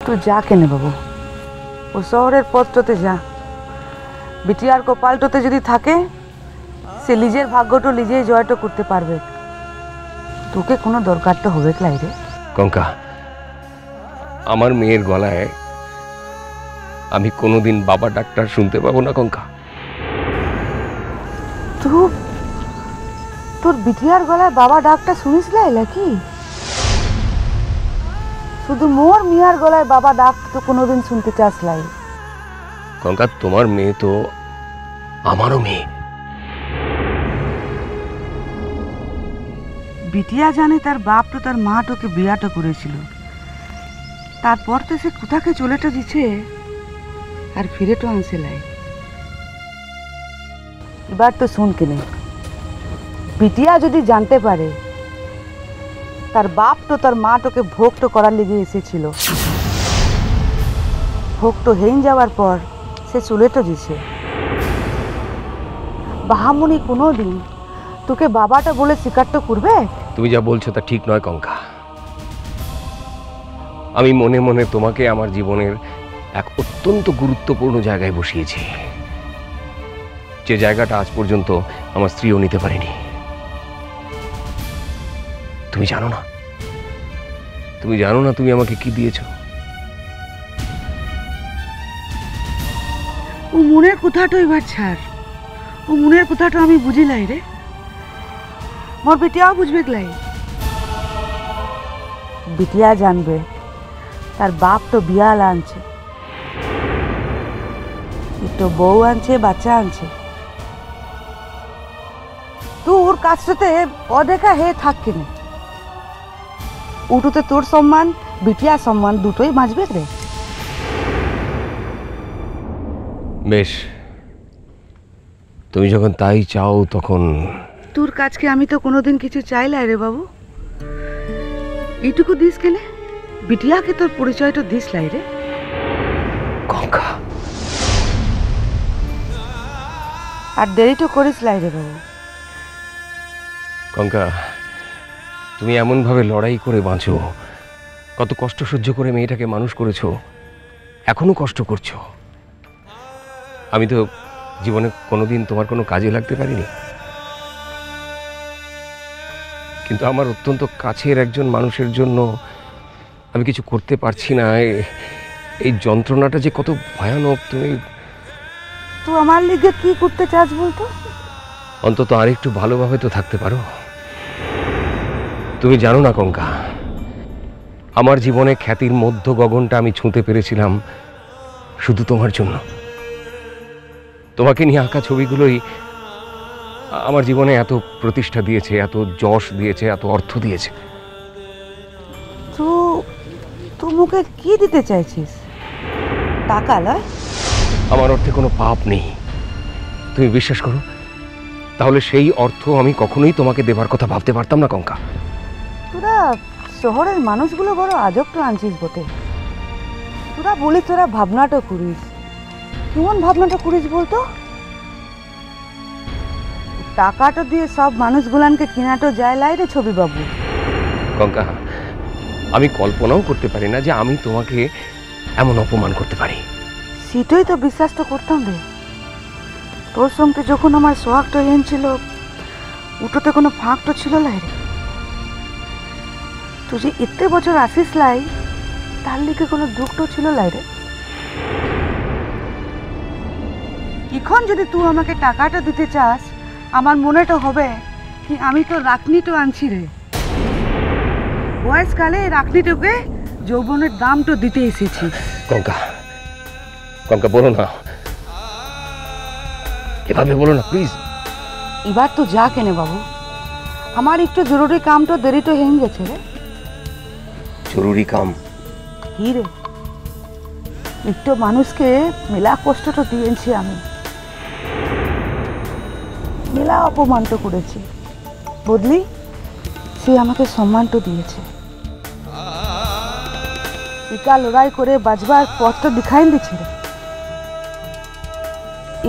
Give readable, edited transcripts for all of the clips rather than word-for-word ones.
তুই যা কেনে বাবু, ও শহরের পথটাতে যা। বিটিয়ার কপালটাতে যদি থাকে, সে নিজের ভাগ্যটা নিজেই জয়টা করতে পারবে। তোকে কোনো দরকারটা হবে ক্লাই রে কঙ্কা। আমার মেয়ের গলায় আমি কোনোদিন বাবা ডাক্তার শুনতে পাবো না কঙ্কা। তোর বিটিয়ার গলায় বাবা ডাকটা শুনিস লাই নাকি? শুধু মোর মিয়ার গলায় বাবা ডাক তো কোনোদিন শুনতে চাস লাই? কঙ্কা, তোমার মেয়ে তো আমারও মেয়ে। বিটিয়া জানে তার বাপ তো তার মা তোকে বিয়াটা করেছিল, তারপর তো সে কোথাকে চলেটা দিছে আর ফিরে তো আনছে লাই। এবার তো শুন কেনে, বিটিয়া যদি জানতে পারে তার বাপ তো তার মা তোকে ভোগ তো করার লেগে এসেছিল, ভোগ তো হেন যাওয়ার পর সে চলে তো দিছে, বাহামুনি কোনো দিন তোকে বাবাটা বলে স্বীকার তো করবে? তুমি যা বলছো তা ঠিক নয় কঙ্কা। আমি মনে মনে তোমাকে আমার জীবনের এক অত্যন্ত গুরুত্বপূর্ণ জায়গায় বসিয়েছি, যে জায়গাটা আজ পর্যন্ত আমার স্ত্রীও নিতে পারেনি। তুমি জানো না, তুমি জানো না তুমি আমাকে কি দিয়েছো। ও মনের কথাটা এবার ছাড়, ও মনের কথাটা আমি বুঝিলাই রে, মোর বিটিয়াও বুঝবে গলাই। বিটিয়া জানবে তার বাপ তো বিয়াল আনছে, একটু বউ আনছে, বাচ্চা আনছে। তুই ওর কাছটাতে অদেখা হয়ে থাক কেন? উঠোতে তোর সম্মান, বিটিয়া সম্মান দুটোই বাঁচবে রে। বেশ, তুমি যখন তাই চাও তখন। তোর কাছকে আমি তো কোনোদিন কিছু চাইলাই রে বাবু, এইটুকু দিস কেনে? বিটিয়াকে তোর পরিচয়টা দিস লাই রে। কঙ্কা, আর দেরি তো করিস লাই রে বাবু। কঙ্কা, তুমি এমন ভাবে লড়াই করে বাঁচো, কত কষ্ট সহ্য করে মেয়েটাকে মানুষ করেছো, এখনো কষ্ট করছো। আমি তো জীবনে কোনোদিন তোমার কোনো কাজে লাগতে পারিনি, কিন্তু আমার অত্যন্ত কাছের একজন মানুষের জন্য আমি কিছু করতে পারছি না। এই যন্ত্রণাটা যে কত ভয়ানক। তুমি তুই আমার লিগে কি করতে চাস বলতো? অন্তত আরেকটু ভালোভাবে তো থাকতে পারো। তুমি জানো না কঙ্কা, আমার জীবনে খ্যাতির মধ্য গগনটা আমি ছুঁতে পেরেছিলাম শুধু তোমার জন্য। তোমাকে নিয়ে আঁকা ছবিগুলোই আমার জীবনে এত প্রতিষ্ঠা দিয়েছে, এত যশ দিয়েছে, এত অর্থ দিয়েছে। তুই মুখে কি দিতে চাইছিস? টাকা লয়? আমার অর্থে কোনো পাপ নেই, তুমি বিশ্বাস করো। তাহলে সেই অর্থ আমি কখনোই তোমাকে দেবার কথা ভাবতে পারতাম না কঙ্কা। তোরা শহরের মানুষগুলো বড় আজব তো আনছিস বটে। তোরা বলিস তোরা ভাবনাটা করিস, কেমন ভাবনাটা করিস বলতো? টাকাটা দিয়ে সব মানুষগুলানকে কেনাটো যায় লাই রে ছবি বাবু। কঙ্কা, আমি কল্পনাও করতে পারি না যে আমি তোমাকে এমন অপমান করতে পারি। সেটাই তো বিশ্বাস তো করতাম রে। তোর সঙ্গে যখন আমার সোহাগটা হেন ছিল, উঠোতে কোনো ফাঁক তো ছিল লাই রে। তুই যে এতে বছর আসিস লাই, তার লিগে কোনো দুঃখ তো ছিল লাই রে। এখন যদি তুই আমাকে টাকাটা দিতে চাস, আমার মনেটা হবে কি আমি তো রাখনিটো আনছি রে। বয়সকালে রাখনিটোকে যৌবনের দাম তো দিতে এসেছি। কঙ্কা, কঙ্কা বলো না, এভাবে বলো না প্লিজ। এবার তো যা কেনে বাবু, আমার একটু জরুরি কাম তো দেরি তো হয়ে গেছে রে। জরুরি কাম? কি রে, একটু মানুষকে মেলা কষ্ট তো দিয়েছি আমি, মেলা অপমান তো করেছি, বদলি সে আমাকে সম্মান তো দিয়েছে। একা লড়াই করে বাঁচবার পথ তো দেখাই দিচ্ছে রে।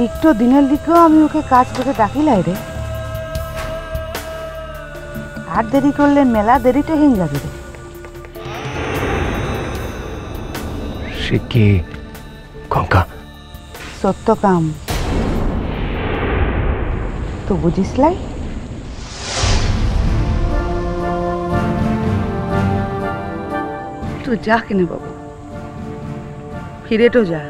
একটু দিনের দিকেও আমি ওকে কাজ থেকে ডাকিলাই রে। আর দেরি করলে মেলা দেরিতে হয়ে যাবে রে। সে কে? কঙ্কা? সত্যকাম। তো বুঝিস লাই? তুই যা কিনে বাবু, ফিরে তো যা।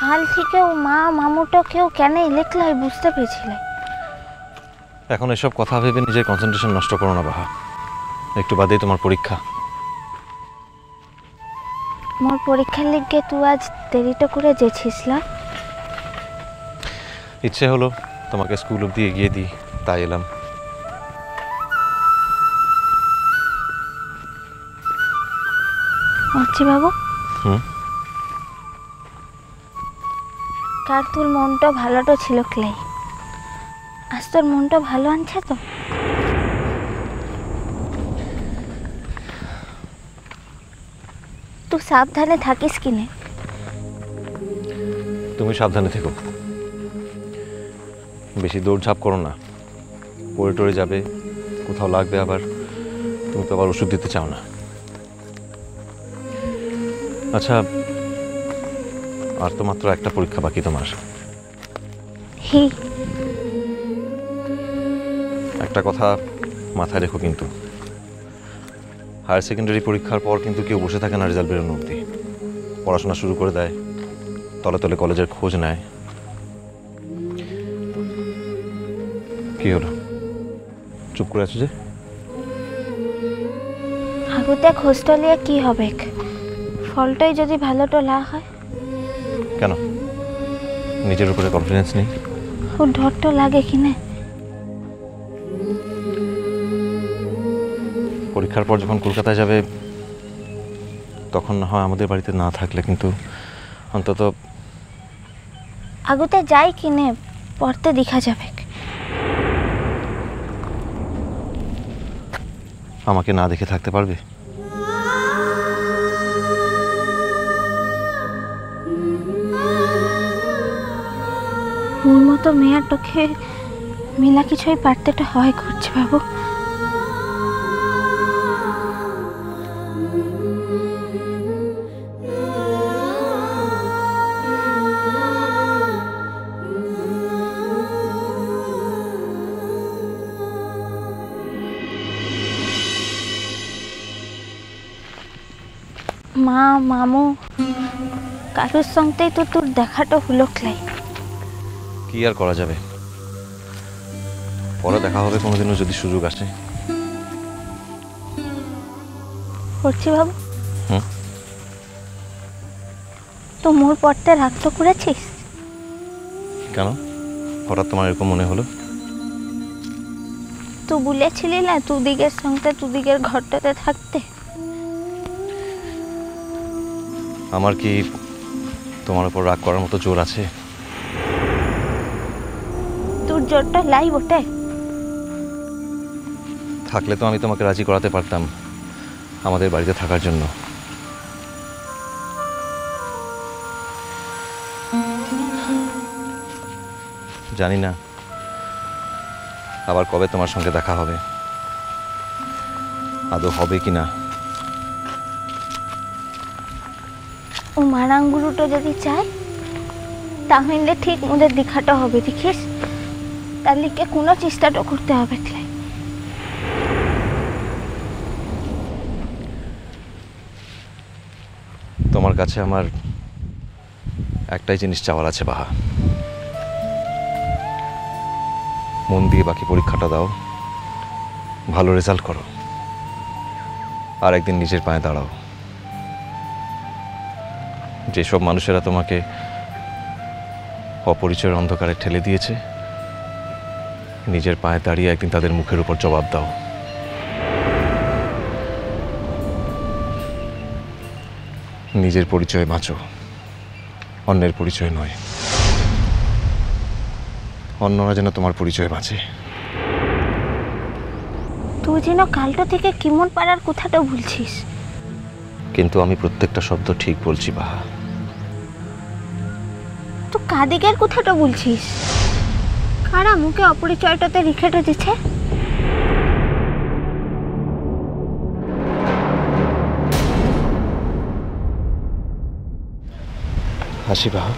কাল থেকেও মা মামুটা কেউ কেন লেখলাই বুঝতে পেরেছিলে? এখন এসব কথা ভেবে নিজের কনসেন্ট্রেশন নষ্ট করো না বাহা। একটু বাদেই তোমার পরীক্ষা। মোর পরীক্ষার লিগে তুই আজ দেরিটা করে যেছিস না? ইচ্ছে হলো তোমাকে স্কুল অব্দি এগিয়ে দিই, তাই এলাম। অর্চি বাবু, হুম? কার তোর মনটা ভালোটা ছিল ক্লাই, আজ তোর মনটা ভালো আনছে তো? তুই সাবধানে থাকিস কিনে। তুমি সাবধানে থেকো, বেশি দৌড়ঝাঁপ করো না। পড়ে টরে যাবে, কোথাও লাগবে, আবার তুমি তো আবার ওষুধ দিতে চাও না। আচ্ছা, আর তো মাত্র একটা পরীক্ষা বাকি তোমার। হি, একটা কথা মাথায় রেখো কিন্তু, হায়ার সেকেন্ডারি পরীক্ষার পর কিন্তু কেউ বসে থাকে না রেজাল্ট বেরোনো অবধি। পড়াশোনা শুরু করে দেয়, তলে তলে কলেজের খোঁজ নেয়। কি হলো, চুপ করে আছো যে? আগুতে খোঁজটা নিয়ে কি হবে? ফলটাই যদি ভালোটা না হয়? কেন, নিজের উপরে কনফিডেন্স নেই? ও ডরটা লাগে কিনে। পরীক্ষার পর যখন কলকাতায় যাবে তখন না হয় আমাদের বাড়িতে না থাকলে, কিন্তু অন্তত আগুতে যাই কিনে পড়তে দেখা যাবে। আমাকে না দেখে থাকতে পারবে? ওর মতো মেয়েটাকে মেলা কিছুই পারতেটা হয় করছে বাবু। মা মামু কারোর সঙ্গেই তো তোর দেখাটা হলো ক্লাই। কি আর করা যাবে, পরে দেখা হবে কোনোদিনও যদি সুযোগ আসে। করছি বাবু, হুম? তো মোর পড়তে রাগ তো করেছিস? কেন, হঠাৎ তোমার এরকম মনে হলো? তুই বলেছিলি না তুদিকের সঙ্গে তুদিকের ঘরটাতে থাকতে। আমার কি তোমার উপর রাগ করার মতো জোর আছে? তোর জোরটা লাই বটে। থাকলে তো আমি তোমাকে রাজি করাতে পারতাম আমাদের বাড়িতে থাকার জন্য। জানি না আবার কবে তোমার সঙ্গে দেখা হবে, আদৌ হবে কিনা। ও মারাঙ্গুরুটো যদি চায় তাহলে ঠিক মোদের দেখাটা হবে, দেখিস? তার লিগে কোনো চেষ্টাটা করতে হবে ক্লাই। তোমার কাছে আমার একটাই জিনিস চাওয়ার আছে বাহা, মন দিয়ে বাকি পরীক্ষাটা দাও, ভালো রেজাল্ট করো, আর একদিন নিজের পায়ে দাঁড়াও। যেসব মানুষেরা তোমাকে অপরিচয়ের অন্ধকারে ঠেলে দিয়েছে, নিজের পায়ে দাঁড়িয়ে একদিন তাদের মুখের উপর জবাব দাও। নিজের পরিচয় বাঁচো, অন্যের পরিচয় নয়। অন্যরা যেন তোমার পরিচয় বাঁচে। তুই যেন কালটো থেকে কেমন পাড়ার কথাটা বলছিস। কিন্তু আমি প্রত্যেকটা শব্দ ঠিক বলছি বাহা। তো কাদিকের কথাটা বলছিস? কারা মুখে অপরিচয়টাতে রেখেটা দিচ্ছে? হাসি বাহা।